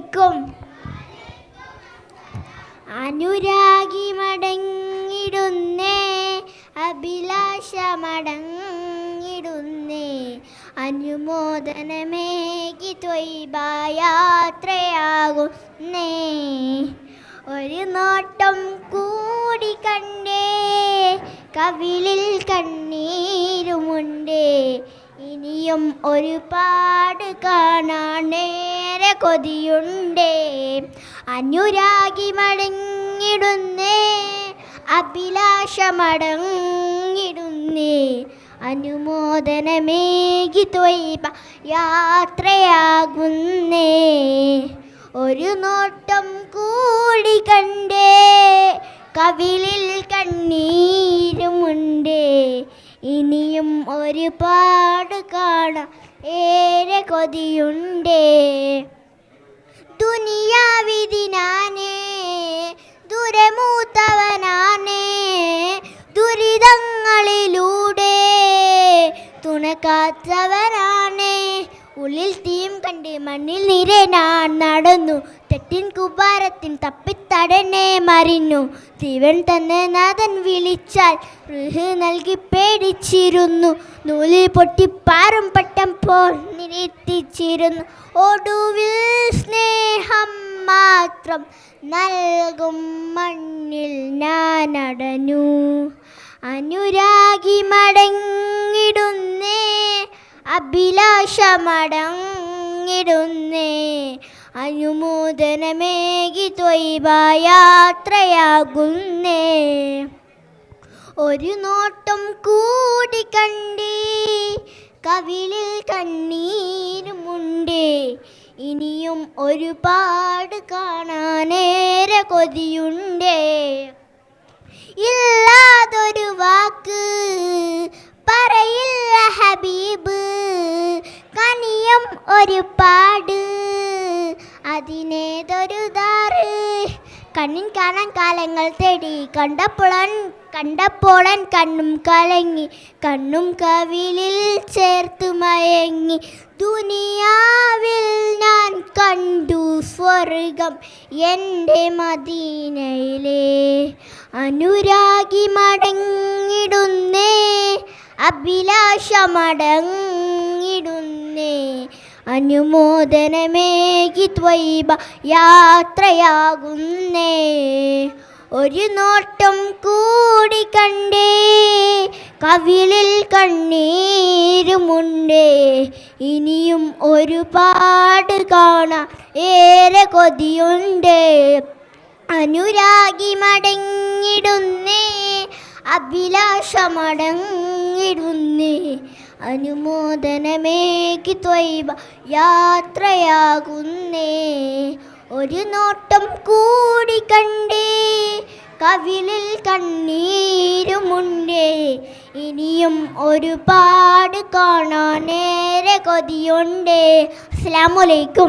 അലൈക്കും. അനുരാഗി മടങ്ങിടുന്നേ, അഭിലാഷമടങ്ങിടുന്നേ, അനുമോദനമേകി ത്വയ്ബയാത്രയാകുന്നേ. ഒരു നോട്ടം കൂടി കണ്ടേ, കവിളിൽ കണ്ണീരുമുണ്ടേ, ഇനിയും ഒരുപാട് കാണാനേറെ കൊതിയുണ്ടേ. അനുരാഗി മടങ്ങിടുന്നേ, അഭിലാഷമടങ്ങിടുന്നേ, അനുമോദനമേകി ത്വയ്ബ യാത്രയാകുന്നേ. ഒരു നോട്ടം കൂടി കണ്ടേ, കവിളിൽ കണ്ണീരുമുണ്ടേ, ഇനിയും ഒരുപാട് കാണാൻ ഏറെ കൊതിയുണ്ടേ. ദുനിയാവിതിനാനേ ദുരമൂത്തവനാനേ, ദുരിതങ്ങളിലൂടെ തുണക്കാത്തവനാണേ. ഉള്ളിൽ തീം കണ്ട് മണ്ണിൽ നിരെ ഞാൻ നടന്നു, തെറ്റിൻ കുപാരത്തിൻ തപ്പിത്തടനെ മറിഞ്ഞു. ജീവൻ തന്നെ നാഥൻ വിളിച്ചാൽ റുഹ് നൽകി പേടിച്ചിരുന്നു. നൂലിൽ പൊട്ടിപ്പാറും പട്ടം പോൽ നിരത്തിച്ചിരുന്നു. ഒടുവിൽ സ്നേഹം മാത്രം നൽകും മണ്ണിൽ ഞാൻ അടഞ്ഞു. അനുരാഗി മടങ്ങിടുന്നേ, അഭിലാഷമടങ്ങിടുന്നേ, അനുമോദനമേകി ത്വയ്ബ യാത്രയാകുന്നേ. ഒരു നോട്ടം കൂടി കണ്ടേ, കവിളിൽ കണ്ണീരുമുണ്ടേ, ഇനിയും ഒരുപാട് കാണാനേറെ കൊതിയുണ്ടേ. ഇല്ലാതൊരു വാക്ക് പറയില്ല ഹബീബ്, കനിയും ഒരുപാട് അതിനേതൊരു ദാറ്. കണ്ണിൻ കാണാൻ കാലങ്ങൾ തേടി, കണ്ടപ്പോളൻ കണ്ണും കലങ്ങി, കണ്ണും കവിളിൽ ചേർത്ത് മയങ്ങി. ദുനിയാവിൽ ഞാൻ കണ്ടു സ്വർഗം എൻ്റെ മദീനയിലെ. അനുരാഗി മടങ്ങിടുന്നേ, അഭിലാഷമടങ്ങിടുന്നേ, അനുമോദനമേകി ത്വയ്ബ യാത്രയാകുന്നേ. ഒരു നോട്ടം കൂടി കണ്ടേ, കവിളിൽ കണ്ണീരുമുണ്ടേ, ഇനിയും ഒരുപാട് കാണാൻ ഏറെ കൊതിയുണ്ടേ. അനുരാഗി മടങ്ങിടുന്നേ, അഭിലാഷമടങ്ങിടുന്നേ, അനുമോദനമേകി ത്വയ്ബ യാത്രയാകുന്നേ. ഒരു നോട്ടം കൂടി കണ്ടേ, കവിളിൽ കണ്ണീരുമുണ്ടേ, ഇനിയും ഒരുപാട് കാണാനേറെ കൊതിയുണ്ടേ. അസ്സലാമു അലൈക്കും.